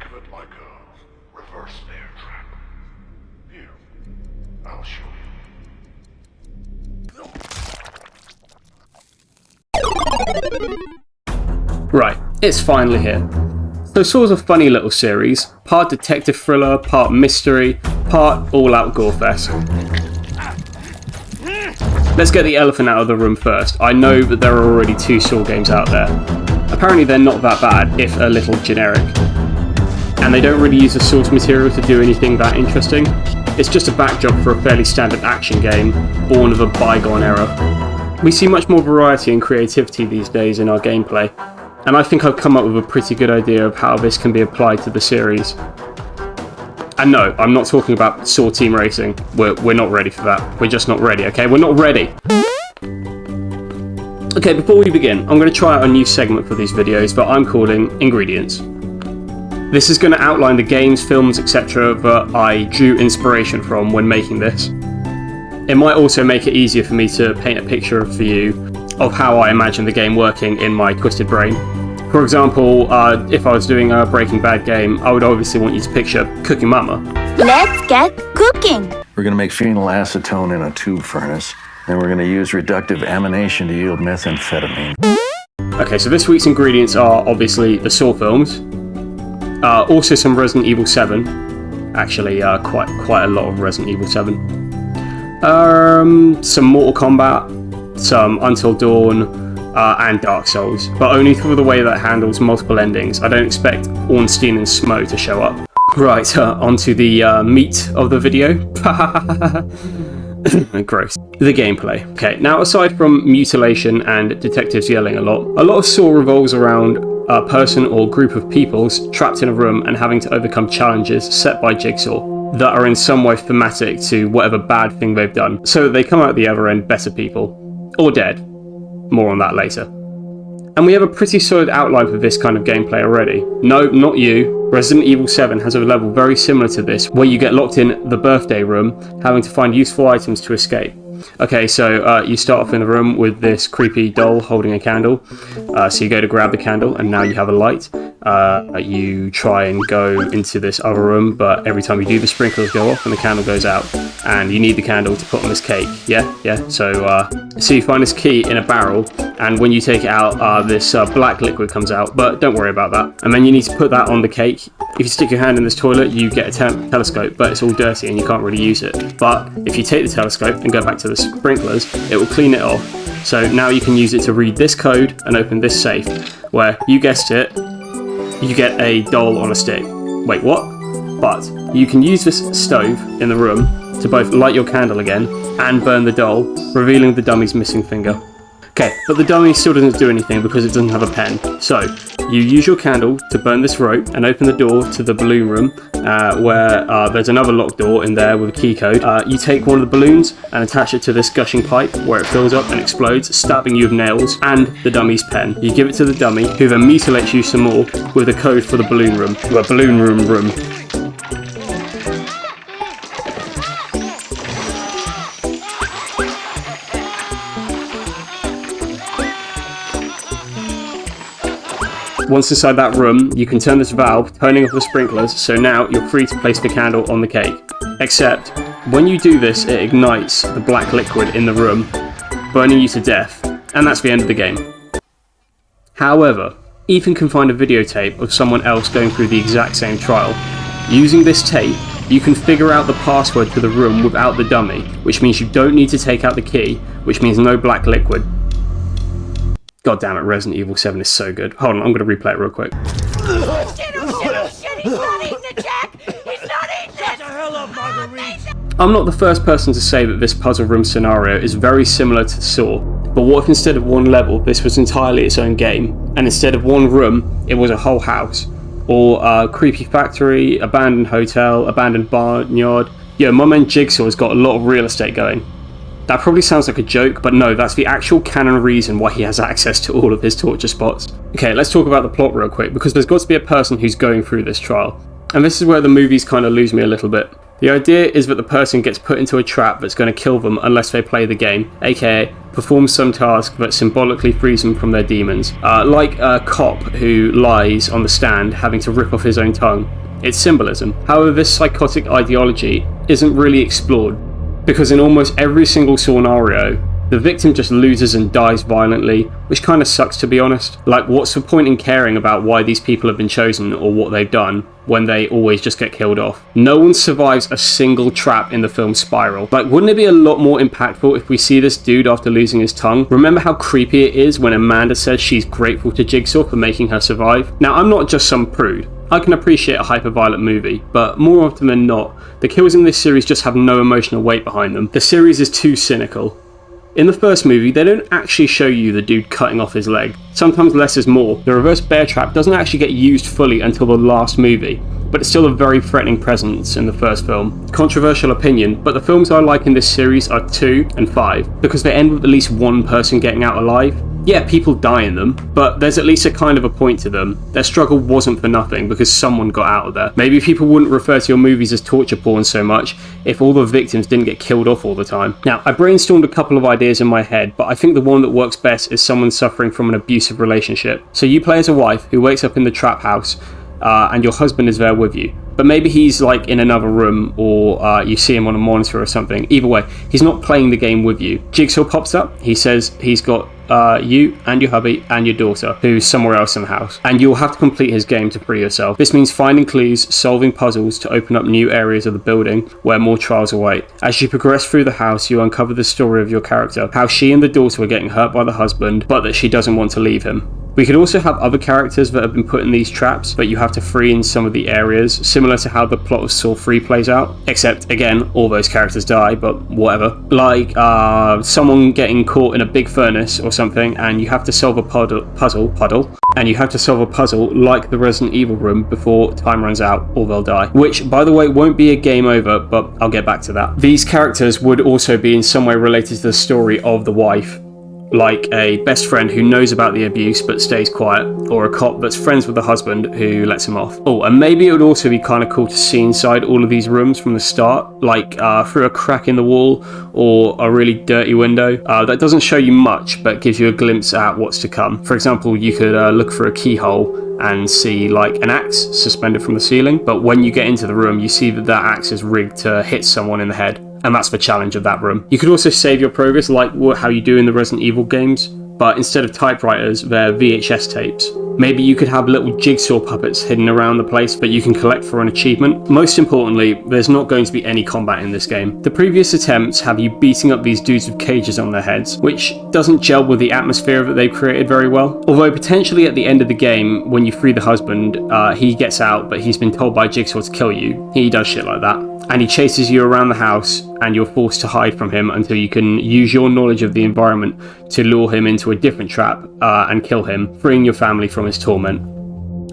of it like a reverse bear trap. Here, I'll show you. Right, it's finally here. So Saw's a funny little series, part detective thriller, part mystery, part all-out gore-fest. Let's get the elephant out of the room first. I know that there are already 2 Saw games out there. Apparently they're not that bad, if a little generic. And they don't really use the source material to do anything that interesting. It's just a backdrop for a fairly standard action game, born of a bygone era. We see much more variety and creativity these days in our gameplay, and I think I've come up with a pretty good idea of how this can be applied to the series. And no, I'm not talking about Saw Team Racing. We're not ready for that. We're just not ready, okay? We're not ready! Okay, before we begin, I'm going to try out a new segment for these videos that I'm calling Ingredients. This is going to outline the games, films, etc. that I drew inspiration from when making this. It might also make it easier for me to paint a picture for you of how I imagine the game working in my twisted brain. For example, if I was doing a Breaking Bad game, I would obviously want you to picture Cooking Mama. Let's get cooking! We're going to make phenylacetone in a tube furnace, and we're going to use reductive amination to yield methamphetamine. Okay, so this week's ingredients are obviously the Saw films, also some Resident Evil 7, actually quite a lot of Resident Evil 7, some Mortal Kombat, some Until Dawn, and Dark Souls, but only through the way that handles multiple endings. I don't expect Ornstein and Smo to show up. Right, onto the meat of the video. Gross. The gameplay. Okay, now aside from mutilation and detectives yelling a lot of Saw revolves around a person or group of peoples trapped in a room and having to overcome challenges set by Jigsaw that are in some way thematic to whatever bad thing they've done, so that they come out the other end better people. Or dead. More on that later. And we have a pretty solid outline for this kind of gameplay already. No, not you. Resident Evil 7 has a level very similar to this, where you get locked in the birthday room, having to find useful items to escape. Okay, so you start off in the room with this creepy doll holding a candle. So you go to grab the candle, and now you have a light. You try and go into this other room, but every time you do, the sprinklers go off and the candle goes out. And you need the candle to put on this cake. Yeah. So you find this key in a barrel, and when you take it out, this black liquid comes out, but don't worry about that. And then you need to put that on the cake. If you stick your hand in this toilet, you get a telescope, but it's all dirty and you can't really use it. But if you take the telescope and go back to the sprinklers, it will clean it off. So now you can use it to read this code and open this safe, where, you guessed it, you get a doll on a stick. Wait, what? But you can use this stove in the room to both light your candle again and burn the doll, revealing the dummy's missing finger. Okay, but the dummy still doesn't do anything because it doesn't have a pen. So, you use your candle to burn this rope and open the door to the balloon room, where there's another locked door in there with a key code. You take one of the balloons and attach it to this gushing pipe, where it fills up and explodes, stabbing you with nails and the dummy's pen. You give it to the dummy, who then mutilates you some more with the code for the balloon room. The balloon room. Once inside that room, you can turn this valve, turning off the sprinklers, so now you're free to place the candle on the cake. Except, when you do this, it ignites the black liquid in the room, burning you to death, and that's the end of the game. However, Ethan can find a videotape of someone else going through the exact same trial. Using this tape, you can figure out the password to the room without the dummy, which means you don't need to take out the key, which means no black liquid. God damn it, Resident Evil 7 is so good. Hold on, I'm going to replay it real quick. Shit, he's not eating it, Jack! He's not eating it! Shut the hell up, Marguerite! I'm not the first person to say that this puzzle room scenario is very similar to Saw, but what if instead of one level, this was entirely its own game, and instead of one room, it was a whole house? Or a creepy factory, abandoned hotel, abandoned barnyard. Yo, my man Jigsaw has got a lot of real estate going. That probably sounds like a joke, but no, that's the actual canon reason why he has access to all of his torture spots. Okay, let's talk about the plot real quick, because there's got to be a person who's going through this trial. And this is where the movies kind of lose me a little bit. The idea is that the person gets put into a trap that's going to kill them unless they play the game, aka perform some task that symbolically frees them from their demons. Like a cop who lies on the stand having to rip off his own tongue. It's symbolism. However, this psychotic ideology isn't really explored, because in almost every single scenario, the victim just loses and dies violently, which kind of sucks, to be honest. Like, what's the point in caring about why these people have been chosen or what they've done when they always just get killed off? No one survives a single trap in the film Spiral. Like, wouldn't it be a lot more impactful if we see this dude after losing his tongue? Remember how creepy it is when Amanda says she's grateful to Jigsaw for making her survive? Now, I'm not just some prude. I can appreciate a hyper-violent movie, but more often than not, the kills in this series just have no emotional weight behind them. The series is too cynical. In the first movie, they don't actually show you the dude cutting off his leg. Sometimes less is more. The reverse bear trap doesn't actually get used fully until the last movie, but it's still a very threatening presence in the first film. Controversial opinion, but the films I like in this series are 2 and 5, because they end with at least one person getting out alive. Yeah, people die in them, but there's at least a kind of a point to them. Their struggle wasn't for nothing because someone got out of there. Maybe people wouldn't refer to your movies as torture porn so much if all the victims didn't get killed off all the time. Now, I brainstormed a couple of ideas in my head, but I think the one that works best is someone suffering from an abusive relationship. So you play as a wife who wakes up in the trap house, and your husband is there with you. But maybe he's like in another room, or you see him on a monitor or something. Either way, he's not playing the game with you. Jigsaw pops up. He says he's got you and your hubby and your daughter, who's somewhere else in the house, and you'll have to complete his game to free yourself. This means finding clues, solving puzzles to open up new areas of the building where more trials await. As you progress through the house, you uncover the story of your character, how she and the daughter were getting hurt by the husband, but that she doesn't want to leave him. We could also have other characters that have been put in these traps, but you have to free in some of the areas, similar to how the plot of Saw 3 plays out. Except, again, all those characters die, but whatever. Like, someone getting caught in a big furnace or something, and you have to solve a puzzle, like the Resident Evil room before time runs out, or they'll die. Which, by the way, won't be a game over, but I'll get back to that. These characters would also be in some way related to the story of the wife, like a best friend who knows about the abuse but stays quiet, or a cop that's friends with the husband who lets him off. Oh, and maybe it would also be kind of cool to see inside all of these rooms from the start, like through a crack in the wall or a really dirty window. That doesn't show you much, but gives you a glimpse at what's to come. For example, you could look through a keyhole and see like an axe suspended from the ceiling, but when you get into the room, you see that that axe is rigged to hit someone in the head. And that's the challenge of that room. You could also save your progress like how you do in the Resident Evil games, but instead of typewriters, they're VHS tapes. Maybe you could have little jigsaw puppets hidden around the place that you can collect for an achievement. Most importantly, there's not going to be any combat in this game. The previous attempts have you beating up these dudes with cages on their heads, which doesn't gel with the atmosphere that they've created very well. Although potentially at the end of the game, when you free the husband, he gets out, but he's been told by Jigsaw to kill you. He does shit like that. And he chases you around the house, and you're forced to hide from him until you can use your knowledge of the environment to lure him into a different trap and kill him, freeing your family from his torment.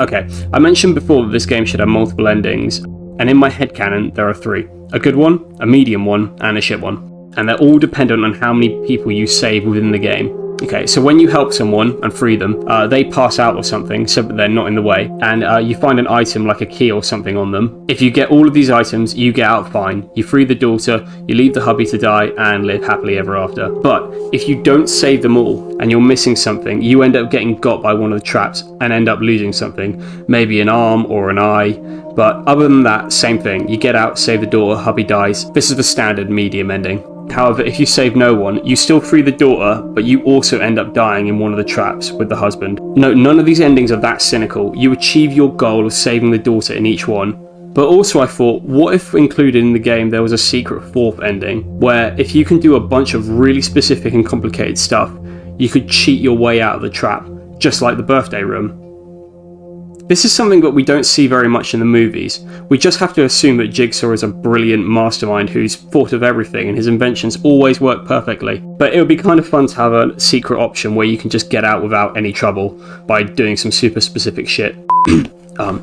Okay, I mentioned before that this game should have multiple endings, and in my headcanon there are 3. A good one, a medium one, and a shit one. And they're all dependent on how many people you save within the game. Okay, so when you help someone and free them, they pass out or something so that they're not in the way, and you find an item like a key or something on them. If you get all of these items, you get out fine. You free the daughter, you leave the hubby to die, and live happily ever after. But if you don't save them all, and you're missing something, you end up getting got by one of the traps and end up losing something. Maybe an arm or an eye. But other than that, same thing. You get out, save the daughter, hubby dies. This is the standard medium ending. However, if you save no one, you still free the daughter, but you also end up dying in one of the traps with the husband. No, none of these endings are that cynical. You achieve your goal of saving the daughter in each one. But also I thought, what if included in the game there was a secret 4th ending, where if you can do a bunch of really specific and complicated stuff, you could cheat your way out of the trap, just like the birthday room. This is something that we don't see very much in the movies. We just have to assume that Jigsaw is a brilliant mastermind who's thought of everything and his inventions always work perfectly. But it would be kind of fun to have a secret option where you can just get out without any trouble by doing some super specific shit.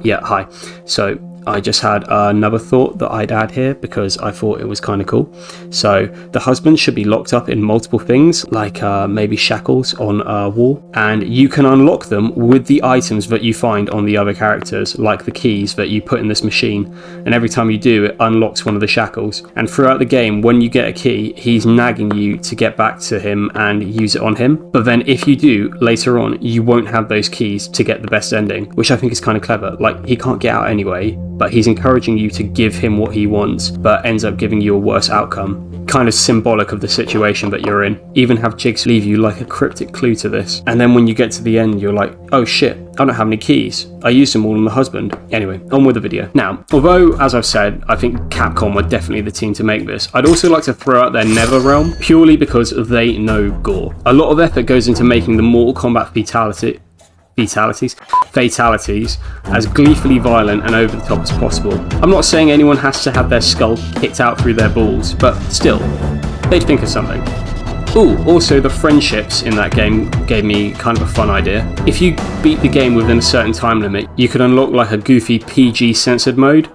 Yeah, hi. So, I just had another thought that I'd add here because I thought it was kind of cool. So the husband should be locked up in multiple things, like maybe shackles on a wall, and you can unlock them with the items that you find on the other characters, like the keys that you put in this machine, and every time you do, it unlocks one of the shackles. And throughout the game, when you get a key, he's nagging you to get back to him and use it on him. But then if you do, later on, you won't have those keys to get the best ending, which I think is kind of clever. Like, he can't get out anyway, but he's encouraging you to give him what he wants, but ends up giving you a worse outcome. Kind of symbolic of the situation that you're in. Even have Jigsaw leave you like a cryptic clue to this. And then when you get to the end, you're like, oh shit, I don't have any keys. I used them all on the husband. Anyway, on with the video. Now, although, as I've said, I think Capcom were definitely the team to make this, I'd also like to throw out their NetherRealm, purely because they know gore. A lot of effort goes into making the Mortal Kombat fatalities as gleefully violent and over the top as possible. I'm not saying anyone has to have their skull kicked out through their balls, but still, they'd think of something. Ooh, also the friendships in that game gave me kind of a fun idea. If you beat the game within a certain time limit, you could unlock like a goofy PG censored mode,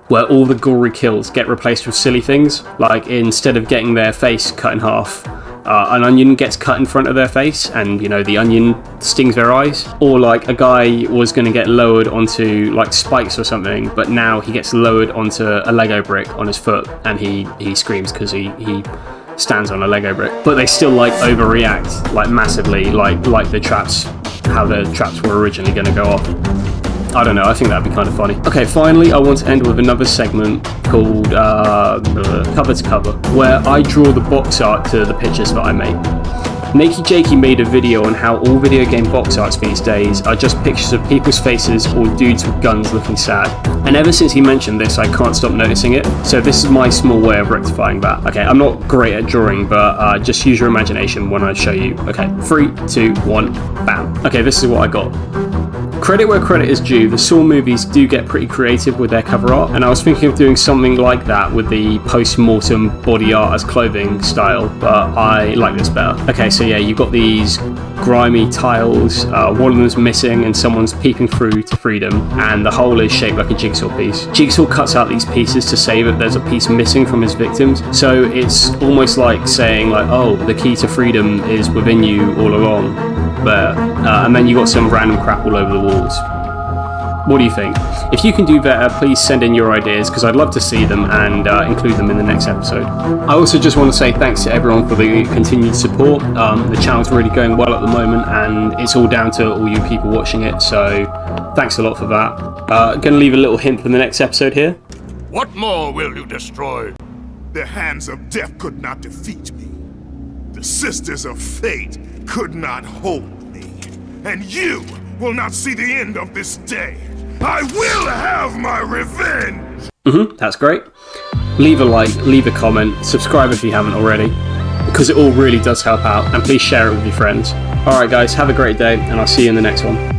where all the gory kills get replaced with silly things, like instead of getting their face cut in half, an onion gets cut in front of their face and, you know, the onion stings their eyes. Or like a guy was going to get lowered onto like spikes or something, but now he gets lowered onto a Lego brick on his foot and he screams because he stands on a Lego brick. But they still like overreact like massively, like the traps, how the traps were originally going to go off. I don't know, I think that'd be kind of funny. Okay, finally, I want to end with another segment called Cover to Cover, where I draw the box art to the pictures that I make. nakeyjakey made a video on how all video game box arts these days are just pictures of people's faces or dudes with guns looking sad. And ever since he mentioned this, I can't stop noticing it, so this is my small way of rectifying that. Okay, I'm not great at drawing, but just use your imagination when I show you. Okay, 3, 2, 1, bam. Okay, this is what I got. Credit where credit is due, the Saw movies do get pretty creative with their cover art, and I was thinking of doing something like that with the post-mortem body art as clothing style, but I like this better. Okay, so yeah, you've got these grimy tiles, one of them's missing and someone's peeping through to freedom, and the whole is shaped like a jigsaw piece. Jigsaw cuts out these pieces to say that there's a piece missing from his victims, so it's almost like saying like, oh, the key to freedom is within you all along. There, and then you got some random crap all over the walls. What do you think? If you can do better, please send in your ideas because I'd love to see them and include them in the next episode. I also just want to say thanks to everyone for the continued support. The channel's really going well at the moment and it's all down to all you people watching it, so thanks a lot for that. Gonna leave a little hint for the next episode here. What more will you destroy? The hands of death could not defeat me. The sisters of fate could not hold me. And you will not see the end of this day. I will have my revenge! That's great. Leave a like, leave a comment, subscribe if you haven't already, because it all really does help out, and please share it with your friends. Alright guys, have a great day, and I'll see you in the next one.